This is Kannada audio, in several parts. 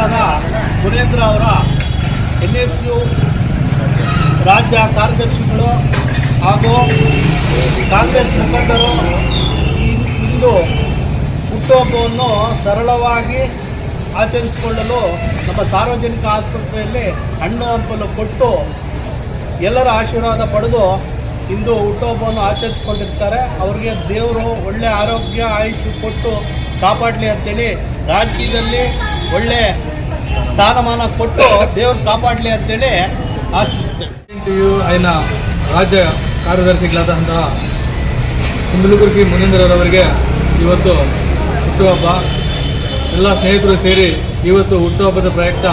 ಶಾಸಕರಾದ ಮುನೇಂದ್ರ ಅವರ NSU ರಾಜ್ಯ ಕಾರ್ಯದರ್ಶಿಗಳು ಹಾಗೂ ಕಾಂಗ್ರೆಸ್ ಮುಖಂಡರು ಇಂದು ಹುಟ್ಟುಹಬ್ಬವನ್ನು ಸರಳವಾಗಿ ಆಚರಿಸಿಕೊಳ್ಳಲು ನಮ್ಮ ಸಾರ್ವಜನಿಕ ಆಸ್ಪತ್ರೆಯಲ್ಲಿ ಹಣ್ಣು ಹಂಪಲು ಕೊಟ್ಟು ಎಲ್ಲರ ಆಶೀರ್ವಾದ ಪಡೆದು ಇಂದು ಹುಟ್ಟುಹಬ್ಬವನ್ನು ಆಚರಿಸ್ಕೊಂಡಿರ್ತಾರೆ. ಅವರಿಗೆ ದೇವರು ಒಳ್ಳೆ ಆರೋಗ್ಯ ಆಯುಷ್ಯ ಕೊಟ್ಟು ಕಾಪಾಡಲಿ ಅಂತೇಳಿ, ರಾಜಕೀಯದಲ್ಲಿ ಒಳ್ಳೆ ಸ್ಥಾನಮಾನ ಕೊಟ್ಟು ದೇವರು ಕಾಪಾಡಲಿ ಅಂತೇಳಿ ಆಶಿಸುತ್ತೇವೆ. అయిన ರಾಜ್ಯ ಕಾರ್ಯದರ್ಶಿಗಳಾದಂತಹ ಕುಂದಲಗುರ್ಕಿ ಮುನೀಂದ್ರರವರಿಗೆ ಇವತ್ತು ಹುಟ್ಟುಹಬ್ಬ. ಎಲ್ಲ ಸ್ನೇಹಿತರು ಸೇರಿ ಇವತ್ತು ಹುಟ್ಟುಹಬ್ಬದ ಪ್ರಯುಕ್ತ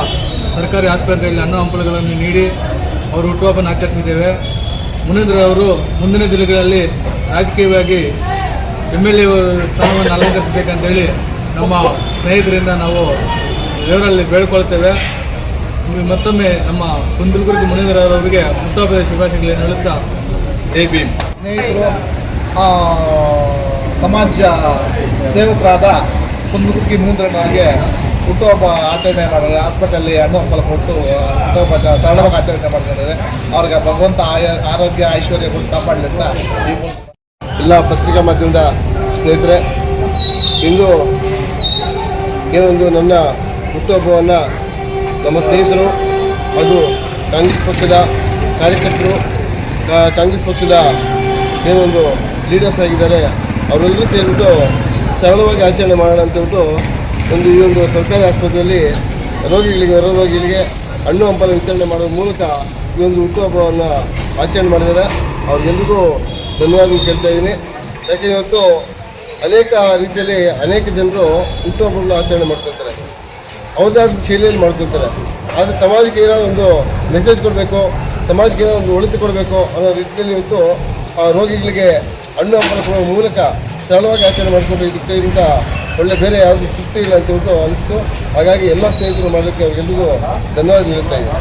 ಸರ್ಕಾರಿ ಆಸ್ಪತ್ರೆಯಲ್ಲಿ ಹಣ್ಣು ಹಂಪಲುಗಳನ್ನು ನೀಡಿ ಅವರು ಹುಟ್ಟುಹಬ್ಬನ ಆಚರಿಸಿದ್ದೇವೆ. ಮುನೀಂದ್ರವರು ಮುಂದಿನ ದಿನಗಳಲ್ಲಿ ರಾಜಕೀಯವಾಗಿ MLA ಸ್ಥಾನವನ್ನು ಅಲಂಕರಿಸಬೇಕಂತೇಳಿ ನಮ್ಮ ಸ್ನೇಹಿತರಿಂದ ನಾವು ದೇವರಲ್ಲಿ ಬೇಡಿಕೊಳ್ತೇವೆ. ಮತ್ತೊಮ್ಮೆ ನಮ್ಮ ಕುಂದಲಗುರ್ಕಿ ಮುನೀಂದ್ರವರಿಗೆ ಹುಟ್ಟುಹಬ್ಬದ ಶುಭಾಶಯಗಳನ್ನು ಹೇಳುತ್ತಾ ಜೈ ಭೀಮ್. ಸ್ನೇಹಿತರು, ಸಮಾಜ ಸೇವಕರಾದ ಕುಂದಲಗುರ್ಕಿ ಮುನೀಂದ್ರನವರಿಗೆ ಹುಟ್ಟುಹಬ್ಬ ಆಚರಣೆ ಮಾಡಿದ್ದಾರೆ. ಹಾಸ್ಪಿಟಲ್ಲಿ ಹಣ್ಣು ಹಂಪಲು ಕೊಟ್ಟು ಹುಟ್ಟುಹಬ್ಬ ಸರಳವಾಗಿ ಆಚರಣೆ ಮಾಡ್ತಿದ್ದಾರೆ. ಅವ್ರಿಗೆ ಭಗವಂತ ಆರೋಗ್ಯ ಐಶ್ವರ್ಯ ಕೊಟ್ಟು ಕಾಪಾಡಲಿ ಅಂತ ಎಲ್ಲ ಪತ್ರಿಕಾ ಮಾಧ್ಯಮದ ಸ್ನೇಹಿತರೆ, ಇಂದು ಏನೊಂದು ನನ್ನ ಹುಟ್ಟುಹಬ್ಬವನ್ನು ನಮ್ಮ ಸ್ನೇಹಿತರು ಹಾಗೂ ಕಾಂಗ್ರೆಸ್ ಪಕ್ಷದ ಕಾರ್ಯಕರ್ತರು, ಕಾಂಗ್ರೆಸ್ ಪಕ್ಷದ ಏನೊಂದು ಲೀಡರ್ಸ್ ಆಗಿದ್ದಾರೆ, ಅವರೆಲ್ಲರೂ ಸೇರಿಬಿಟ್ಟು ಸರಳವಾಗಿ ಆಚರಣೆ ಮಾಡೋಣ ಅಂತೇಳ್ಬಿಟ್ಟು ಈ ಒಂದು ಸರ್ಕಾರಿ ಆಸ್ಪತ್ರೆಯಲ್ಲಿ ಹೊರ ರೋಗಿಗಳಿಗೆ ಹಣ್ಣು ಹಂಪಲು ವಿತರಣೆ ಮಾಡೋದ್ರ ಮೂಲಕ ಈ ಒಂದು ಹುಟ್ಟುಹಬ್ಬವನ್ನು ಆಚರಣೆ ಮಾಡಿದ್ದಾರೆ. ಅವ್ರಿಗೆಲ್ರಿಗೂ ಧನ್ಯವಾದಗಳು ಕೇಳ್ತಾ ಇದ್ದೀನಿ. ಯಾಕೆ ಇವತ್ತು ಅನೇಕ ರೀತಿಯಲ್ಲಿ ಅನೇಕ ಜನರು ಹುಟ್ಟುಹಬ್ಬಗಳನ್ನ ಆಚರಣೆ ಮಾಡ್ಕೊಳ್ತಾರೆ, ಅವ್ರದ್ದಾದ ಶೈಲಿಯಲ್ಲಿ ಮಾಡ್ಕೊಳ್ತಾರೆ. ಆದರೆ ಸಮಾಜಕ್ಕೆ ಏನೋ ಒಂದು ಮೆಸೇಜ್ ಕೊಡಬೇಕು, ಸಮಾಜಕ್ಕೆ ಏನೋ ಒಂದು ಒಳಿತು ಕೊಡಬೇಕು ಅನ್ನೋ ರೀತಿಯಲ್ಲಿ ಇವತ್ತು ಆ ರೋಗಿಗಳಿಗೆ ಹಣ್ಣು ಹಂಪಲು ಕೊಡುವ ಮೂಲಕ ಸರಳವಾಗಿ ಆಚರಣೆ ಮಾಡಿಕೊಂಡು ಇದಕ್ಕಿಂತ ಒಳ್ಳೆ ಬೇರೆ ಯಾವುದು ತೃಪ್ತಿ ಇಲ್ಲ ಅಂತ ಹೇಳ್ಬಿಟ್ಟು ಅನಿಸ್ತು. ಹಾಗಾಗಿ ಎಲ್ಲ ಸ್ನೇಹಿತರು ಮಾಡಲಿಕ್ಕೆ ಅವ್ರಿಗೆಲ್ಲರಿಗೂ ಧನ್ಯವಾದ ಹೇಳ್ತಾ ಇದ್ದೀನಿ.